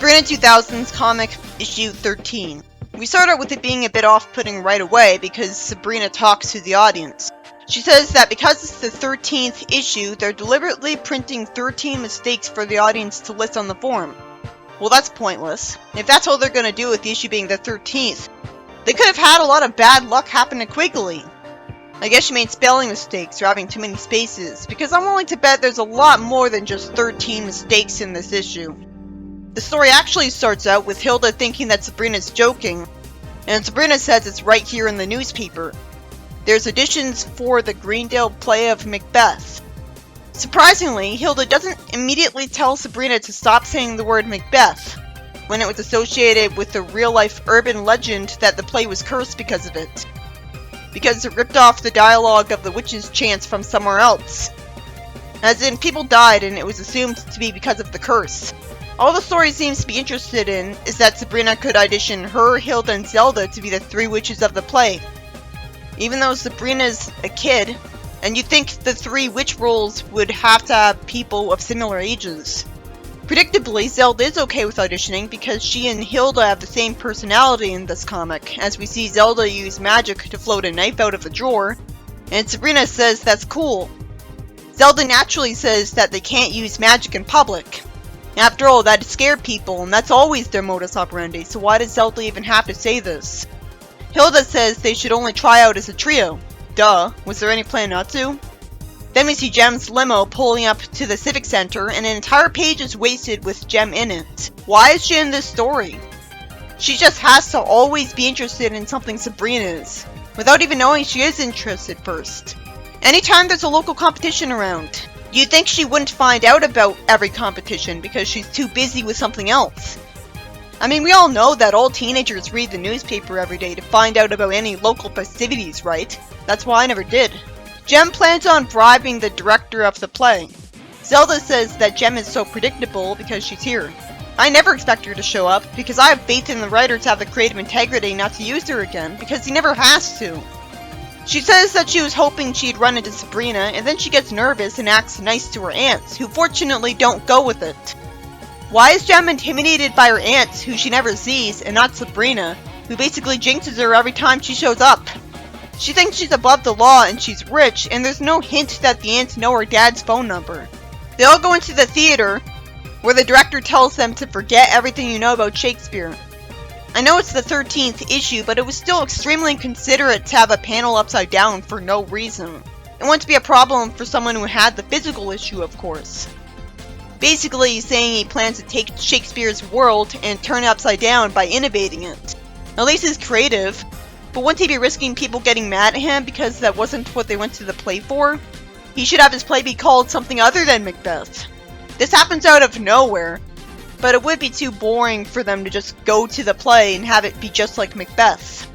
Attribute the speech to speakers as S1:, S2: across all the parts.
S1: Sabrina 2000s comic issue 13. We start out with it being a bit off-putting right away because Sabrina talks to the audience. She says that because it's the 13th issue, they're deliberately printing 13 mistakes for the audience to list on the forum. Well, that's pointless. If that's all they're gonna do with the issue being the 13th, they could have had a lot of bad luck happen to Quigley. I guess she made spelling mistakes or having too many spaces, because I'm willing to bet there's a lot more than just 13 mistakes in this issue. The story actually starts out with Hilda thinking that Sabrina's joking, and Sabrina says it's right here in the newspaper. There's auditions for the Greendale play of Macbeth. Surprisingly, Hilda doesn't immediately tell Sabrina to stop saying the word Macbeth, when it was associated with the real-life urban legend that the play was cursed because of it. Because it ripped off the dialogue of the witch's chants from somewhere else. As in, people died and it was assumed to be because of the curse. All the story seems to be interested in is that Sabrina could audition her, Hilda, and Zelda to be the three witches of the play. Even though Sabrina's a kid, and you'd think the three witch roles would have to have people of similar ages. Predictably, Zelda is okay with auditioning because she and Hilda have the same personality in this comic, as we see Zelda use magic to float a knife out of a drawer, and Sabrina says that's cool. Zelda naturally says that they can't use magic in public. After all, that'd scare people, and that's always their modus operandi, so why does Zelda even have to say this? Hilda says they should only try out as a trio. Duh, was there any plan not to? Then we see Gem's limo pulling up to the Civic Center, and an entire page is wasted with Gem in it. Why is she in this story? She just has to always be interested in something Sabrina is, without even knowing she is interested first. Anytime there's a local competition around, you'd think she wouldn't find out about every competition because she's too busy with something else. I mean, we all know that all teenagers read the newspaper every day to find out about any local festivities, right? That's why I never did. Gem plans on bribing the director of the play. Zelda says that Gem is so predictable because she's here. I never expect her to show up because I have faith in the writer to have the creative integrity not to use her again because he never has to. She says that she was hoping she'd run into Sabrina, and then she gets nervous and acts nice to her aunts, who fortunately don't go with it. Why is Gem intimidated by her aunts, who she never sees, and not Sabrina, who basically jinxes her every time she shows up? She thinks she's above the law and she's rich, and there's no hint that the aunts know her dad's phone number. They all go into the theater, where the director tells them to forget everything you know about Shakespeare. I know it's the 13th issue, but it was still extremely inconsiderate to have a panel upside down for no reason. It wouldn't be a problem for someone who had the physical issue, of course. Basically, he's saying he plans to take Shakespeare's world and turn it upside down by innovating it. At least he's creative, but wouldn't he be risking people getting mad at him because that wasn't what they went to the play for? He should have his play be called something other than Macbeth. This happens out of nowhere, but it would be too boring for them to just go to the play and have it be just like Macbeth.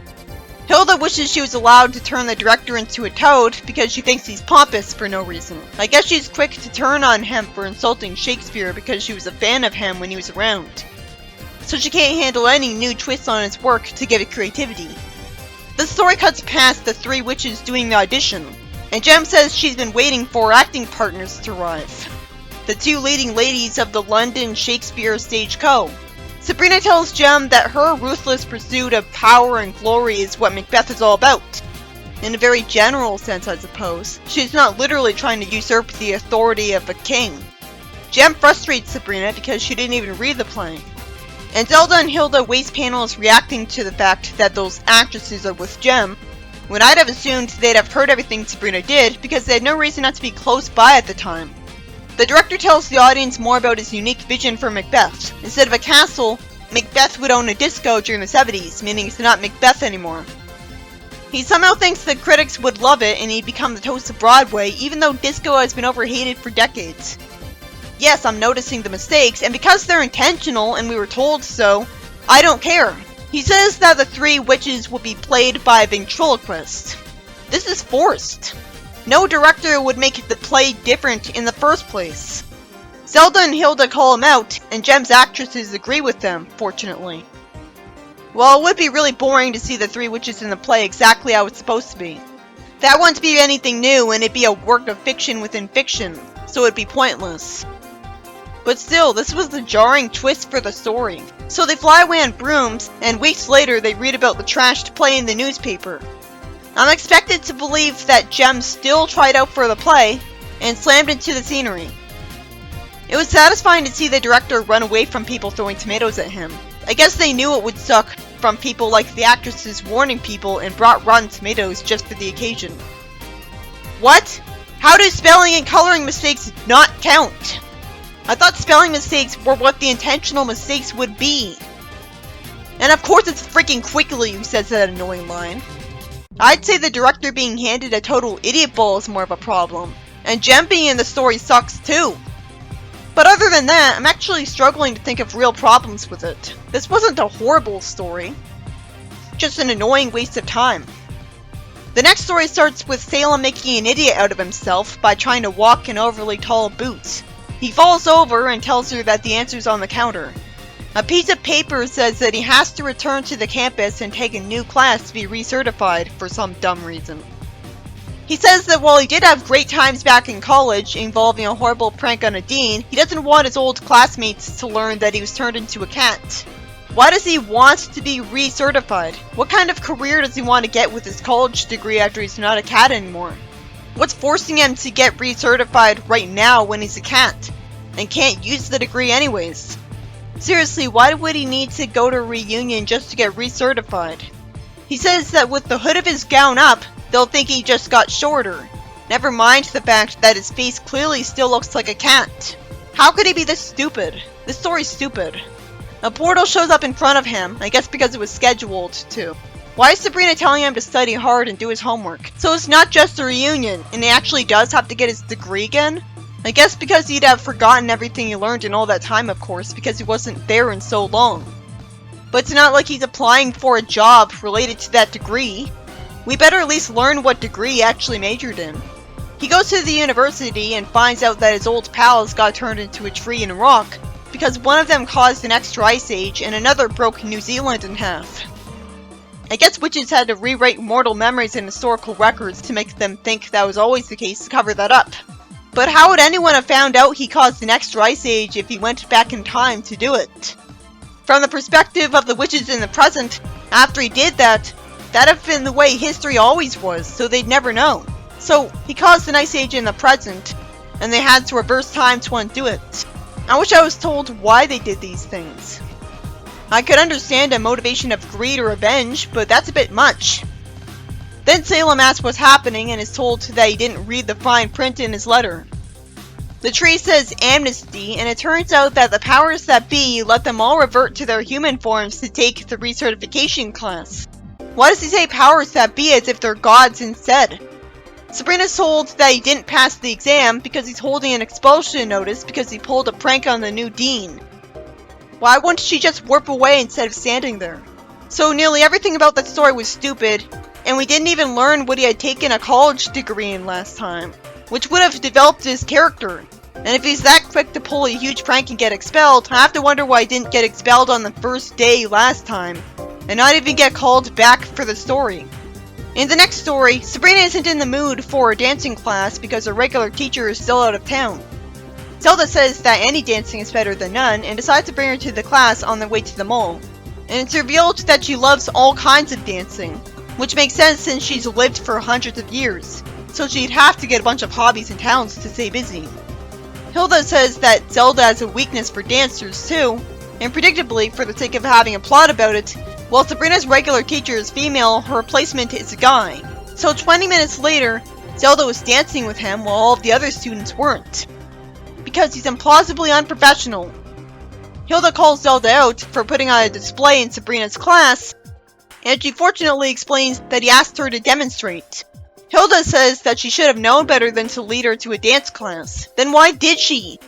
S1: Hilda wishes she was allowed to turn the director into a toad because she thinks he's pompous for no reason. I guess she's quick to turn on him for insulting Shakespeare because she was a fan of him when he was around. So she can't handle any new twists on his work to give it creativity. The story cuts past the three witches doing the audition, and Gem says she's been waiting for acting partners to arrive. The two leading ladies of the London Shakespeare Stage Co. Sabrina tells Gem that her ruthless pursuit of power and glory is what Macbeth is all about. In a very general sense, I suppose. She's not literally trying to usurp the authority of a king. Gem frustrates Sabrina because she didn't even read the play. And Zelda and Hilda waste panels reacting to the fact that those actresses are with Gem, when I'd have assumed they'd have heard everything Sabrina did because they had no reason not to be close by at the time. The director tells the audience more about his unique vision for Macbeth. Instead of a castle, Macbeth would own a disco during the 70s, meaning it's not Macbeth anymore. He somehow thinks the critics would love it and he'd become the toast of Broadway, even though disco has been overhated for decades. Yes, I'm noticing the mistakes, and because they're intentional and we were told so, I don't care. He says that the three witches will be played by a ventriloquist. This is forced. No director would make the play different in the first place. Zelda and Hilda call him out, and Gem's actresses agree with them, fortunately. Well, it would be really boring to see the three witches in the play exactly how it's supposed to be. That wouldn't be anything new, and it'd be a work of fiction within fiction, so it'd be pointless. But still, this was the jarring twist for the story. So they fly away on brooms, and weeks later they read about the trashed play in the newspaper. I'm expected to believe that Jem still tried out for the play, and slammed into the scenery. It was satisfying to see the director run away from people throwing tomatoes at him. I guess they knew it would suck from people like the actresses warning people and brought rotten tomatoes just for the occasion. What? How do spelling and coloring mistakes not count? I thought spelling mistakes were what the intentional mistakes would be. And of course it's freaking Quickly who says that annoying line. I'd say the director being handed a total idiot ball is more of a problem. And Jem being in the story sucks too. But other than that, I'm actually struggling to think of real problems with it. This wasn't a horrible story. Just an annoying waste of time. The next story starts with Salem making an idiot out of himself by trying to walk in overly tall boots. He falls over and tells her that the answer's on the counter. A piece of paper says that he has to return to the campus and take a new class to be recertified for some dumb reason. He says that while he did have great times back in college involving a horrible prank on a dean, he doesn't want his old classmates to learn that he was turned into a cat. Why does he want to be recertified? What kind of career does he want to get with his college degree after he's not a cat anymore? What's forcing him to get recertified right now when he's a cat and can't use the degree anyways? Seriously, why would he need to go to a reunion just to get recertified? He says that with the hood of his gown up, they'll think he just got shorter. Never mind the fact that his face clearly still looks like a cat. How could he be this stupid? This story's stupid. A portal shows up in front of him, I guess because it was scheduled to. Why is Sabrina telling him to study hard and do his homework? So it's not just a reunion, and he actually does have to get his degree again? I guess because he'd have forgotten everything he learned in all that time, of course, because he wasn't there in so long. But it's not like he's applying for a job related to that degree. We better at least learn what degree he actually majored in. He goes to the university and finds out that his old pals got turned into a tree and rock because one of them caused an extra ice age and another broke New Zealand in half. I guess witches had to rewrite mortal memories and historical records to make them think that was always the case to cover that up. But how would anyone have found out he caused an extra ice age if he went back in time to do it? From the perspective of the witches in the present, after he did that, that'd have been the way history always was, so they'd never know. So, he caused an ice age in the present, and they had to reverse time to undo it. I wish I was told why they did these things. I could understand a motivation of greed or revenge, but that's a bit much. Then Salem asks what's happening and is told that he didn't read the fine print in his letter. The tree says amnesty, and it turns out that the powers that be let them all revert to their human forms to take the recertification class. Why does he say powers that be as if they're gods instead? Sabrina's told that he didn't pass the exam because he's holding an expulsion notice because he pulled a prank on the new dean. Why wouldn't she just warp away instead of standing there? So nearly everything about that story was stupid, and we didn't even learn what he had taken a college degree in last time, which would have developed his character. And if he's that quick to pull a huge prank and get expelled, I have to wonder why he didn't get expelled on the first day last time, and not even get called back for the story. In the next story, Sabrina isn't in the mood for a dancing class because her regular teacher is still out of town. Zelda says that any dancing is better than none and decides to bring her to the class on their way to the mall. And it's revealed that she loves all kinds of dancing, which makes sense since she's lived for hundreds of years, so she'd have to get a bunch of hobbies and talents to stay busy. Hilda says that Zelda has a weakness for dancers too, and predictably, for the sake of having a plot about it, while Sabrina's regular teacher is female, her replacement is a guy. So 20 minutes later, Zelda was dancing with him while all of the other students weren't. Because he's implausibly unprofessional. Hilda calls Zelda out for putting on a display in Sabrina's class, and she fortunately explains that he asked her to demonstrate. Hilda says that she should have known better than to lead her to a dance class. Then why did she?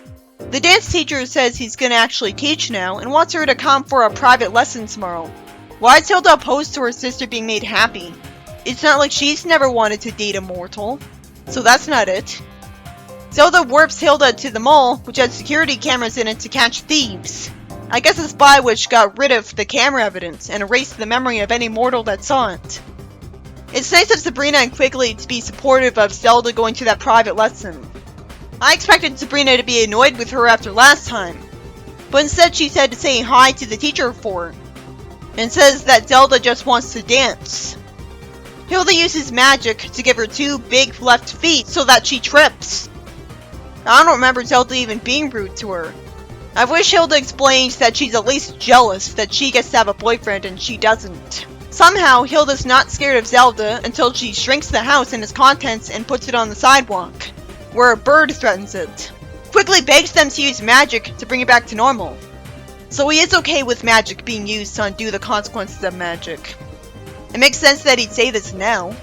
S1: The dance teacher says he's gonna actually teach now and wants her to come for a private lesson tomorrow. Why is Hilda opposed to her sister being made happy? It's not like she's never wanted to date a mortal, so that's not it. Zelda warps Hilda to the mall, which has security cameras in it to catch thieves. I guess the spy witch got rid of the camera evidence and erased the memory of any mortal that saw it. It's nice of Sabrina and Quigley to be supportive of Zelda going to that private lesson. I expected Sabrina to be annoyed with her after last time, but instead she said to say hi to the teacher for her, and says that Zelda just wants to dance. Hilda uses magic to give her 2 big left feet so that she trips. I don't remember Zelda even being rude to her. I wish Hilda explained that she's at least jealous that she gets to have a boyfriend and she doesn't. Somehow, Hilda's not scared of Zelda until she shrinks the house and its contents and puts it on the sidewalk, where a bird threatens it. Quickly begs them to use magic to bring it back to normal. So he is okay with magic being used to undo the consequences of magic. It makes sense that he'd say this now.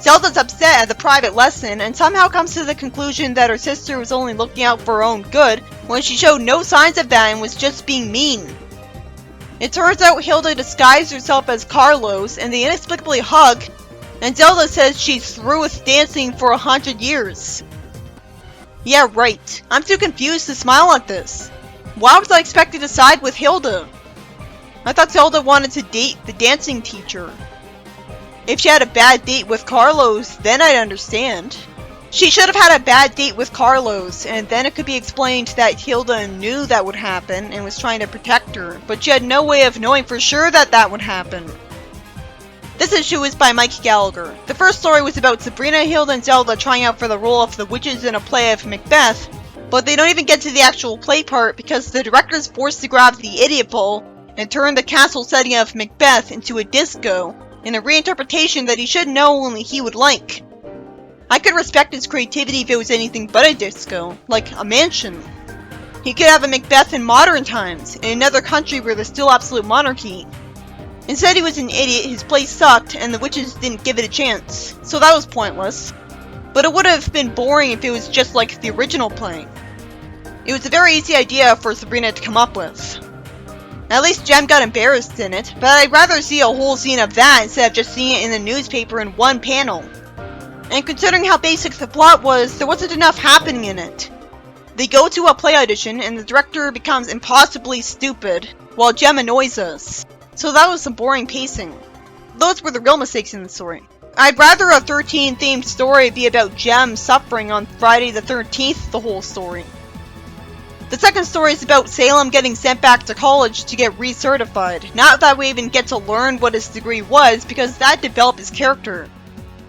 S1: Zelda's upset at the private lesson and somehow comes to the conclusion that her sister was only looking out for her own good when she showed no signs of that and was just being mean. It turns out Hilda disguised herself as Carlos and they inexplicably hug, and Zelda says she's through with dancing for 100 years. Yeah, right. I'm too confused to smile at this. Why was I expected to side with Hilda? I thought Zelda wanted to date the dancing teacher. If she had a bad date with Carlos, then I'd understand. She should have had a bad date with Carlos, and then it could be explained that Hilda knew that would happen and was trying to protect her, but she had no way of knowing for sure that that would happen. This issue is by Mike Gallagher. The first story was about Sabrina, Hilda, and Zelda trying out for the role of the witches in a play of Macbeth, but they don't even get to the actual play part because the director is forced to grab the idiot ball and turn the castle setting of Macbeth into a disco, in a reinterpretation that he should know only he would like. I could respect his creativity if it was anything but a disco, like a mansion. He could have a Macbeth in modern times, in another country where there's still absolute monarchy. Instead he was an idiot, his play sucked, and the witches didn't give it a chance, so that was pointless. But it would have been boring if it was just like the original play. It was a very easy idea for Sabrina to come up with. At least Jem got embarrassed in it, but I'd rather see a whole scene of that instead of just seeing it in the newspaper in one panel. And considering how basic the plot was, there wasn't enough happening in it. They go to a play audition and the director becomes impossibly stupid, while Jem annoys us. So that was some boring pacing. Those were the real mistakes in the story. I'd rather a 13 themed story be about Jem suffering on Friday the 13th the whole story. The second story is about Salem getting sent back to college to get recertified. Not that we even get to learn what his degree was, because that developed his character.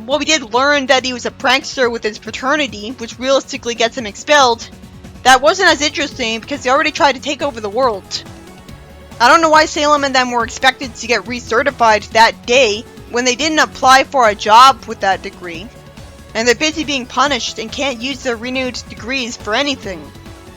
S1: While we did learn that he was a prankster with his fraternity, which realistically gets him expelled, that wasn't as interesting because they already tried to take over the world. I don't know why Salem and them were expected to get recertified that day when they didn't apply for a job with that degree, and they're busy being punished and can't use their renewed degrees for anything.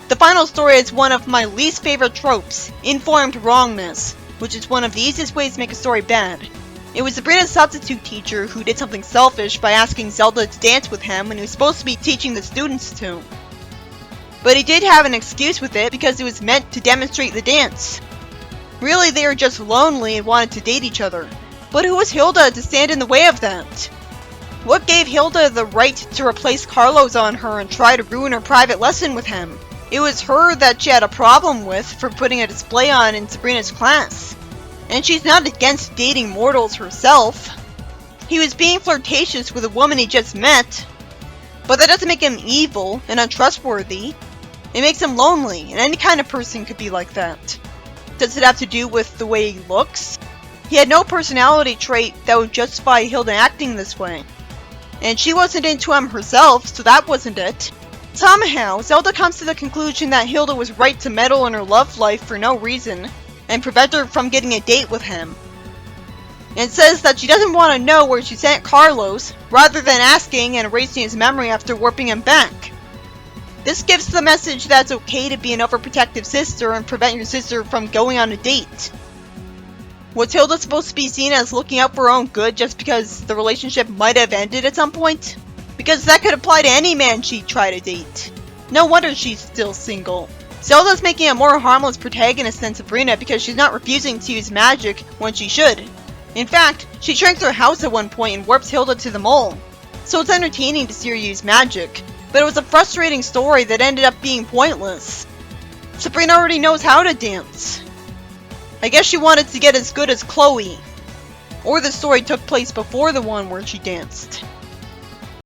S1: The final story is one of my least favorite tropes, informed wrongness, which is one of the easiest ways to make a story bad. It was Sabrina's substitute teacher who did something selfish by asking Zelda to dance with him when he was supposed to be teaching the students to. But he did have an excuse with it because it was meant to demonstrate the dance. Really, they were just lonely and wanted to date each other. But who was Hilda to stand in the way of that? What gave Hilda the right to replace Carlos on her and try to ruin her private lesson with him? It was her that she had a problem with for putting a display on in Sabrina's class. And she's not against dating mortals herself. He was being flirtatious with a woman he just met. But that doesn't make him evil and untrustworthy. It makes him lonely, and any kind of person could be like that. Does it have to do with the way he looks? He had no personality trait that would justify Hilda acting this way. And she wasn't into him herself, so that wasn't it. Somehow, Zelda comes to the conclusion that Hilda was right to meddle in her love life for no reason, and prevent her from getting a date with him. And says that she doesn't want to know where she sent Carlos, rather than asking and erasing his memory after warping him back. This gives the message that it's okay to be an overprotective sister and prevent your sister from going on a date. Was Hilda supposed to be seen as looking out for her own good just because the relationship might have ended at some point? Because that could apply to any man she'd try to date. No wonder she's still single. Zelda's making a more harmless protagonist than Sabrina because she's not refusing to use magic when she should. In fact, she shrinks her house at one point and warps Hilda to the mole. So it's entertaining to see her use magic, but it was a frustrating story that ended up being pointless. Sabrina already knows how to dance. I guess she wanted to get as good as Chloe. Or the story took place before the one where she danced.